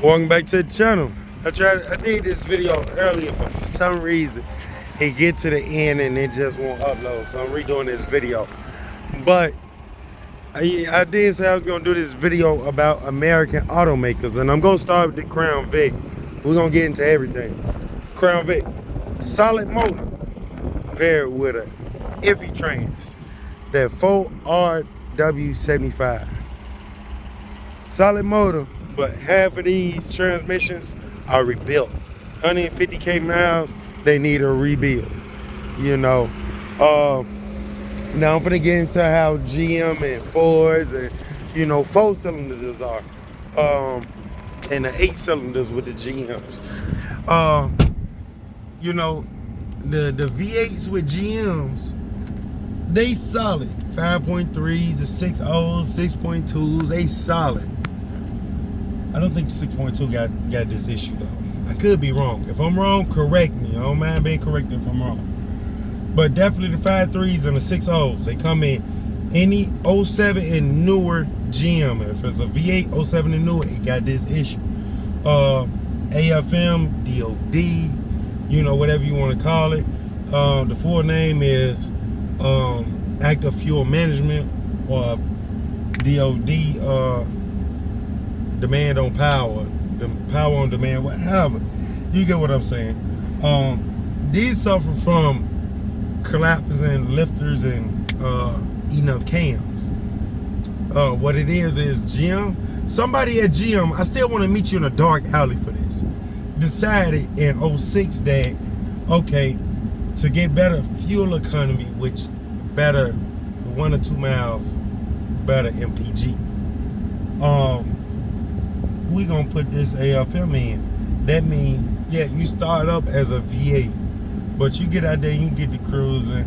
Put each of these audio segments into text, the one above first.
Welcome back to the channel. I did this video earlier, but for some reason it get to the end and it just won't upload. So I'm redoing this video. But I did say I was gonna do this video about American automakers, and I'm gonna start with the Crown Vic. We're gonna get into everything. Crown Vic, solid motor paired with a iffy trans, that 4RW75. Solid motor, but half of these transmissions are rebuilt. 150K miles, they need a rebuild. You know, now I'm gonna get into how GM and Fords and, you know, 4-cylinders are, and the 8-cylinders with the GMs. You know, the V8s with GMs, they solid. 5.3s, the 6.0s, 6.2s, they solid. I don't think 6.2 got this issue though. I could be wrong. If I'm wrong, correct me. I don't mind being corrected if I'm wrong. But definitely the 5.3s and the 6.0s, they come in any 07 and newer GM. If it's a V8 07 and newer, it got this issue. AFM, DOD, you know, whatever you want to call it. The full name is Active Fuel Management, or DOD, demand on power, the power on demand, whatever. You get what I'm saying. These suffer from collapsing lifters and eating up cams. What it is GM. Somebody at GM, I still want to meet you in a dark alley for this, decided in 06 that, okay, to get better fuel economy, which better 1 or 2 miles, better MPG, we gonna put this AFM in. That means, yeah, you start up as a V8, but you get out there, you get to cruising,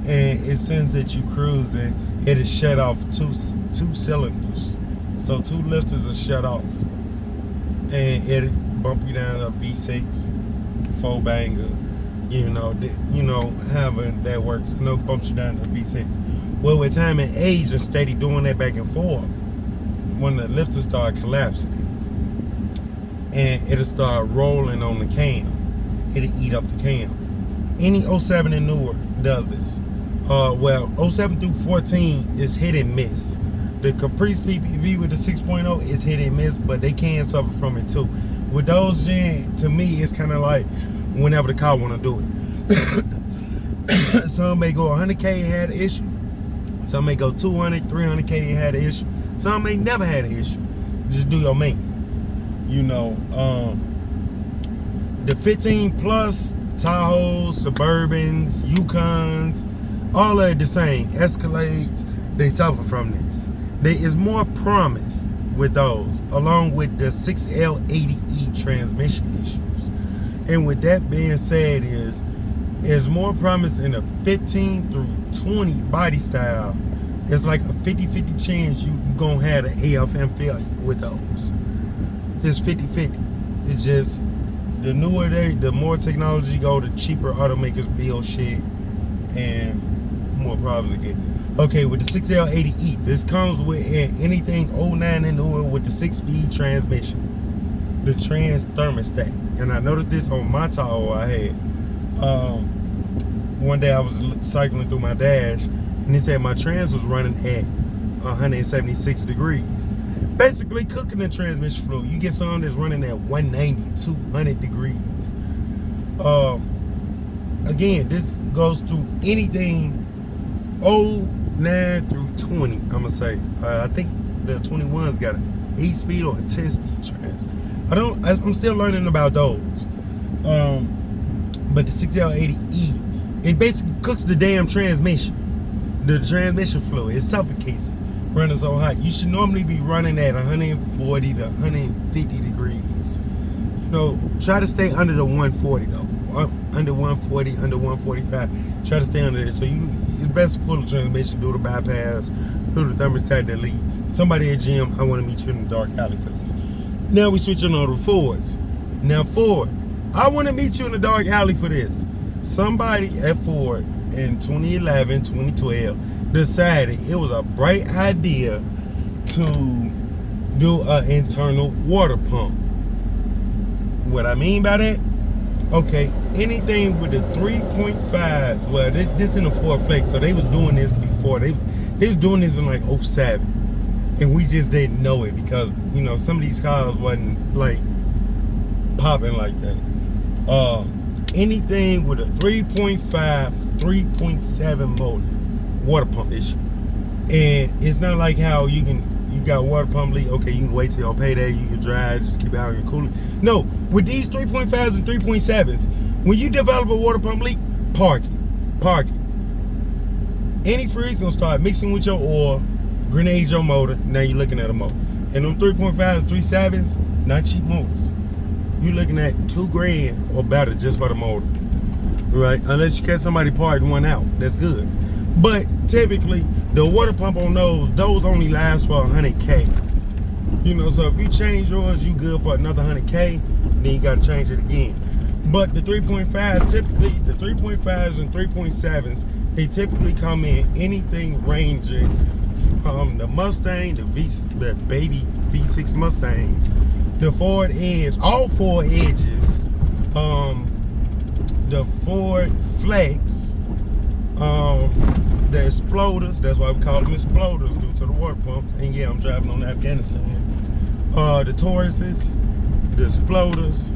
and it sends that you cruising, it'll shut off two cylinders. So 2 lifters are shut off, and it'll bump you down to V6, 4 banger. You know, however that works. You know, bumps you down to V6. Well, with time and age and steady doing that back and forth, when the lifters start collapsing, and it'll start rolling on the cam, it'll eat up the cam. Any 07 and newer does this. Well, 07 through 14 is hit and miss. The Caprice PPV with the 6.0 is hit and miss, but they can suffer from it too. With those, to me, it's kind of like whenever the car want to do it. Some may go 100K and had an issue. Some may go 200, 300K and had an issue. Some may never had an issue. Just do your maintenance. You know, the 15 plus Tahoes, Suburbans, Yukons, all of it the same. Escalades, they suffer from this. There is more promise with those, along with the 6L80E transmission issues. And with that being said, is more promise in a 15 through 20 body style. It's like a 50-50 chance you gonna have an AFM failure with those. It's 50-50. It's just the newer the more technology go, the cheaper automakers build shit and more problems again. Okay, with the 6L80E, this comes with anything 09 and newer with the 6-speed transmission, the trans thermostat. And I noticed this on my Tahoe I had. One day I was cycling through my dash, and he said my trans was running at 176 degrees. Basically cooking the transmission fluid. You get some that's running at 190, 200 degrees. Again, this goes through anything 09 through 20, I'm gonna say. I think the 21's got an 8-speed or a 10-speed trans. I'm still learning about those. But the 6L80E, it basically cooks the damn transmission. The transmission fluid, it suffocates it, running so hot. You should normally be running at 140 to 150 degrees. You know, try to stay under the 140 though. Under 140, under 145. Try to stay under there. So it's best to pull the transmission, do the bypass, do the thermostat, delete. Somebody at GM, I want to meet you in the dark alley for this. Now we switching on to Fords. Now Ford, I want to meet you in the dark alley for this. Somebody at Ford in 2011, 2012 decided it was a bright idea to do an internal water pump. What I mean by that, okay, anything with the 3.5, well, this in the Ford Flex, so they was doing this before. They was doing this in like '07, and we just didn't know it because, you know, some of these cars wasn't like popping like that. Anything with a 3.5, 3.7 motor, water pump issue. And it's not like how you got water pump leak, okay, you can wait till your payday, you can drive, just keep out your coolant. No, with these 3.5s and 3.7s, when you develop a water pump leak, park it. Antifreeze gonna start mixing with your oil, grenade your motor, now you're looking at a motor. And them 3.5s, 3.7s, not cheap motors. You're looking at $2,000 or better just for the motor, right? Unless you catch somebody parting one out, that's good. But typically, the water pump on those only last for 100K. You know, so if you change yours, you good for another 100K, then you gotta change it again. But the 3.5, typically, the 3.5s and 3.7s, they typically come in anything ranging from the Mustang, the baby V6 Mustangs, the Ford Edge, all four Edges, the Ford Flex, the Exploders, that's why we call them Exploders due to the water pumps. And yeah, I'm driving on Afghanistan. The Tauruses, the Exploders,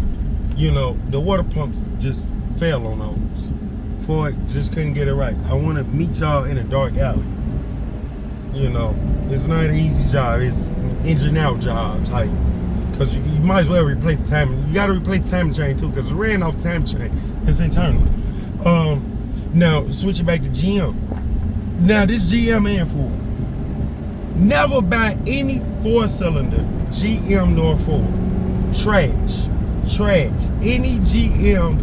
you know, the water pumps just fell on those. Ford just couldn't get it right. I want to meet y'all in a dark alley. You know, it's not an easy job. It's engine out job type. Because you might as well replace the timing. You got to replace the timing chain too, because it ran off the timing chain. It's internal. Now, switching back to GM. Now, this GM and Ford. Never buy any 4-cylinder GM nor Ford. Trash. Any GM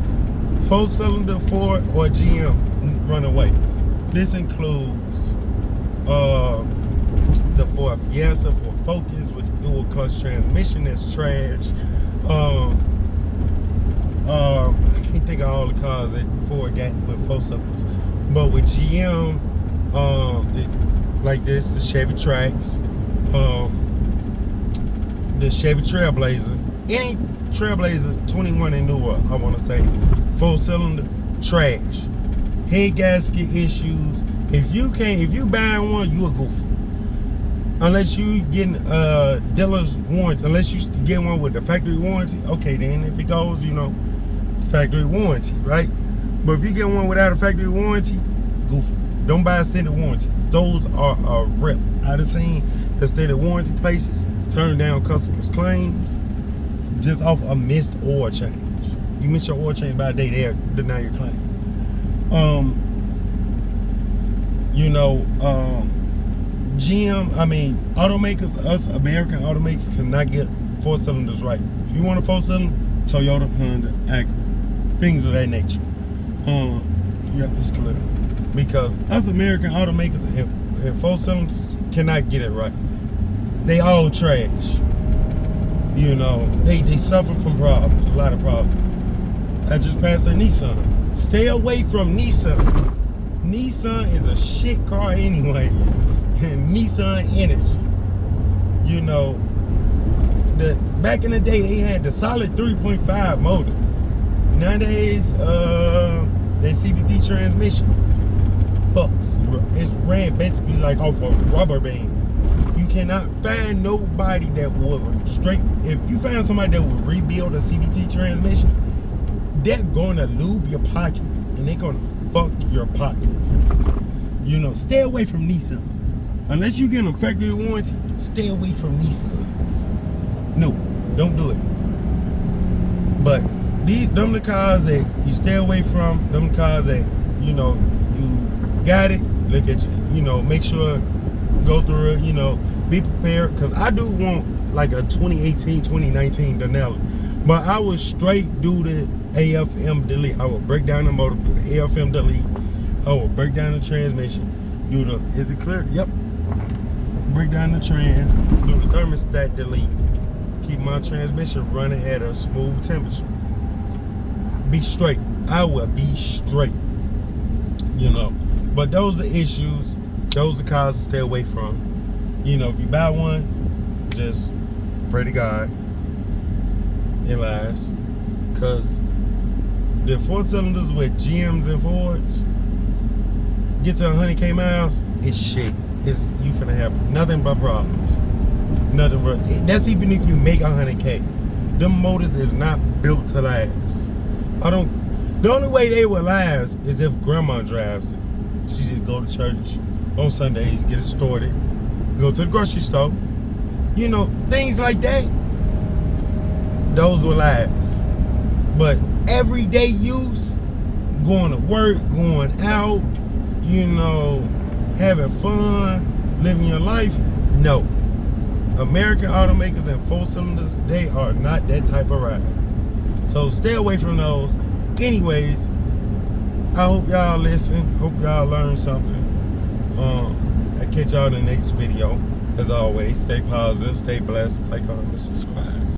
4-cylinder Ford or GM, run away. This includes the Ford Fiesta, Ford Focus with dual clutch transmission, that's trash. I can't think of all the cars that Ford got with 4-cylinders, but with GM, like this, the Chevy Trax, the Chevy Trailblazer, any Trailblazer 21 and newer, I want to say, 4-cylinder, trash. Head gasket issues. If you buying one, you a goofy. Unless you getting dealer's warranty, unless you get one with the factory warranty, okay, then if it goes, you know, factory warranty, right? But if you get one without a factory warranty, goofy. Don't buy extended warranties. Those are a rip. I done seen extended warranty places turn down customers' claims just off a missed oil change. You miss your oil change by a day, they'll deny your claim. You know, GM, I mean, automakers, us American automakers cannot get 4-cylinders right. If you want a 4-cylinder, Toyota, Honda, Acura, things of that nature. Yep, it's clear. Because us American automakers and 4-cylinders cannot get it right. They all trash. You know, they suffer from problems, a lot of problems. I just passed a Nissan. Stay away from Nissan. Nissan is a shit car anyways. And Nissan Energy. You know, back in the day they had the solid 3.5 motors. Nowadays, that CVT transmission fucks. It's ran basically like off a rubber band. You cannot find nobody that would if you find somebody that would rebuild a CVT transmission, they're gonna lube your pockets and they're gonna fuck your pockets. You know, stay away from Nissan. Unless you get a factory warranty, stay away from Nissan. No, don't do it. But them the cars that you stay away from, them cars that, you know, you got it, look at you know, make sure, go through it, you know, be prepared. Because I do want like a 2018, 2019 Denali. But I would straight do the AFM delete. I would break down the motor, do the AFM delete. I would break down the transmission, do the, is it clear? Yep. Break down the trans, do the thermostat delete. Keep my transmission running at a smooth temperature. Be straight. I will be straight. You know. But those are issues. Those are cars to stay away from. You know, if you buy one, just pray to God it lasts. because the 4-cylinders with GMs and Fords get to 100K miles, it's shit. It's you finna have nothing but problems. Nothing but that's even if you make 100K. Them motors is not built to last. The only way they will last is if grandma drives it. She just go to church on Sundays, get it started, go to the grocery store. You know, things like that. Those will last. But everyday use, going to work, going out, you know, having fun, living your life, no. American automakers and 4-cylinders, they are not that type of ride. So stay away from those. Anyways, I hope y'all listen. Hope y'all learn something. I catch y'all in the next video. As always, stay positive, stay blessed, like, comment, subscribe.